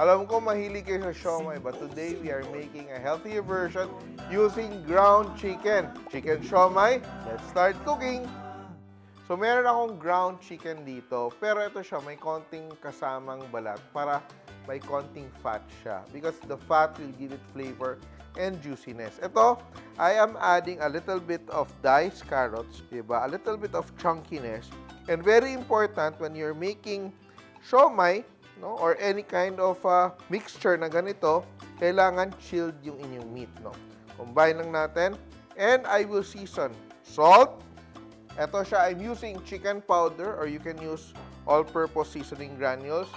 Alam ko mahilig kayo sa siomai, but today we are making a healthier version using ground chicken. Chicken siomai, let's start cooking! So meron akong ground chicken dito, pero ito siya may konting kasamang balat para may konting fat siya because the fat will give it flavor and juiciness. Ito, I am adding a little bit of diced carrots, diba? A little bit of chunkiness. And very important when you're making siomai, no, or any kind of mixture na ganito, kailangan chilled yung inyong meat, no? Combine lang natin. And I will season salt. Ito siya, I'm using chicken powder or you can use all-purpose seasoning granules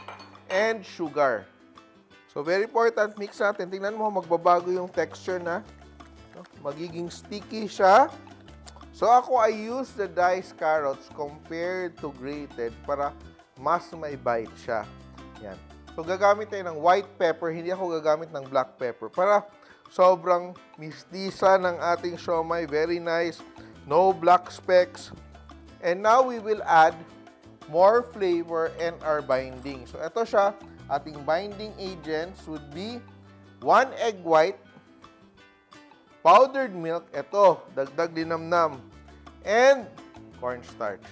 and sugar. So, very important, mix natin. Tingnan mo, magbabago yung texture na. No? Magiging sticky siya. So, ako, I use the diced carrots compared to grated para mas may bite siya. Yan. So, gagamit tayo ng white pepper. Hindi ako gagamit ng black pepper. Para sobrang mistisa ng ating siomai. Very nice. No black specks. And now, we will add more flavor and our binding. So, ito siya. Ating binding agents would be 1 egg white, powdered milk, ito, dagdag linamnam, and cornstarch.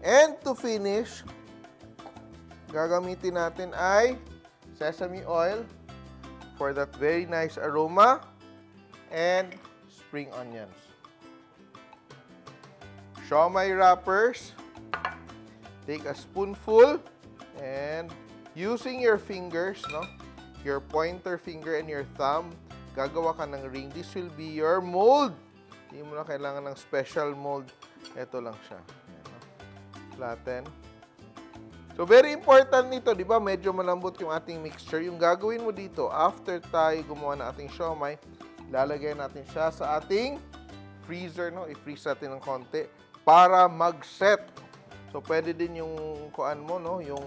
And to finish, gagamitin natin ay sesame oil for that very nice aroma and spring onions. Siomai wrappers, take a spoonful and using your fingers, no, your pointer finger and your thumb, gagawa ka ng ring. This will be your mold. Hindi mo na kailangan ng special mold. Ito lang siya. Ayan, no? Flatten. So, very important nito, di ba? Medyo malambot yung ating mixture. Yung gagawin mo dito, after tayo gumawa ng ating siomai, lalagay natin siya sa ating freezer, no? I-freeze natin ng konti para mag-set. So, pwede din yung kuan mo, no? Yung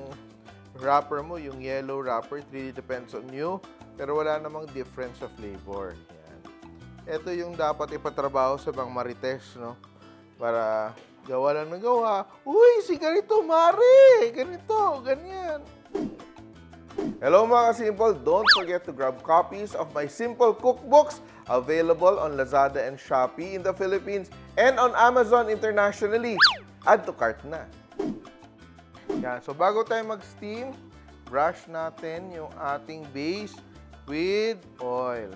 wrapper mo, yung yellow wrapper, it really depends on you. Pero wala namang difference of flavor. Yan. Ito yung dapat ipatrabaho sa mga marites, no? Para gawa lang ng gawa. Uy, si ganito, Mari! Ganito, ganyan. Hello mga ka-Simple! Don't forget to grab copies of my Simpol Cookbooks available on Lazada and Shopee in the Philippines and on Amazon internationally. Add to cart na. Yan. So, bago tayo mag-steam, brush natin yung ating base with oil.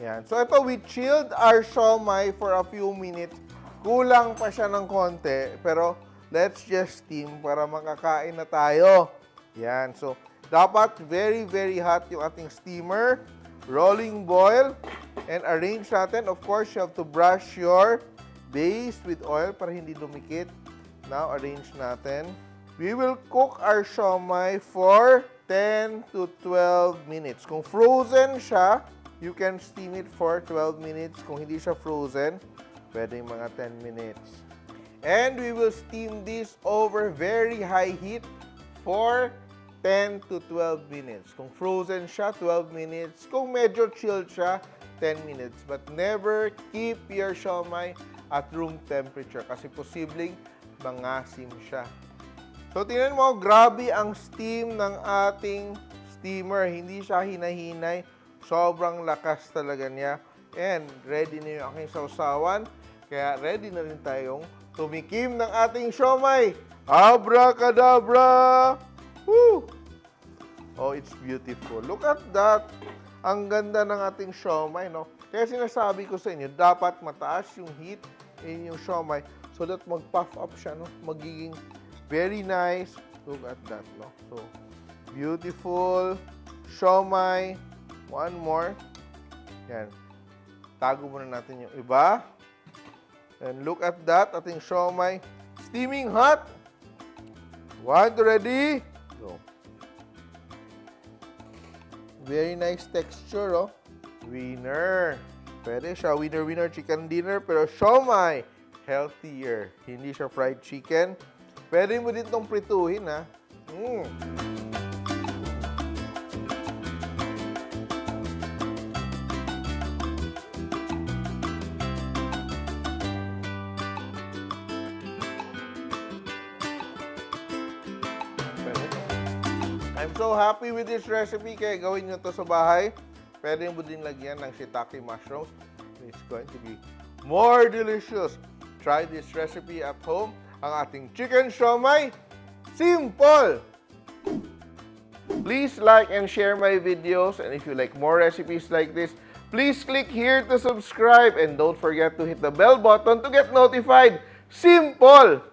Yan. So, ito, we chilled our siomai for a few minutes. Kulang pa siya ng konti, pero let's just steam para makakain na tayo. Yan. So, dapat very, very hot yung ating steamer. Rolling boil. And arrange natin. Of course, you have to brush your base with oil para hindi dumikit. Now, arrange natin. We will cook our siomai for 10 to 12 minutes. Kung frozen siya, you can steam it for 12 minutes. Kung hindi siya frozen, pwedeng mga 10 minutes. And we will steam this over very high heat for 10 to 12 minutes. Kung frozen siya, 12 minutes. Kung medyo chilled siya, 10 minutes. But never keep your siomai at room temperature kasi posibleng mangasim siya. So, tingnan mo, grabe ang steam ng ating steamer. Hindi siya hinahinay. Sobrang lakas talaga niya. And ready na yung aking sausawan. Kaya ready na rin tayong tumikim ng ating siomai. Abracadabra! Woo! Oh, it's beautiful. Look at that. Ang ganda ng ating siomai, no? Kaya sinasabi ko sa inyo, dapat mataas yung heat in yung siomai so that mag-puff up siya, no? Magiging very nice. Look at that, no? So, beautiful. Siomai. One more. Yan. Tago muna natin yung iba. And look at that. Ating siomai. Steaming hot. One, ready. Go. Very nice texture, oh. Winner. Pwede siya. Winner chicken dinner. Pero siomai, healthier. Hindi siya fried chicken. Pwede mo din itong prituhin, ha? I'm so happy with this recipe, kaya gawin nyo to sa bahay. Pwede mo din lagyan ng shiitake mushrooms. It's going to be more delicious. Try this recipe at home. Ang ating chicken siomai, simple! Please like and share my videos, and if you like more recipes like this, please click here to subscribe, and don't forget to hit the bell button to get notified. Simple!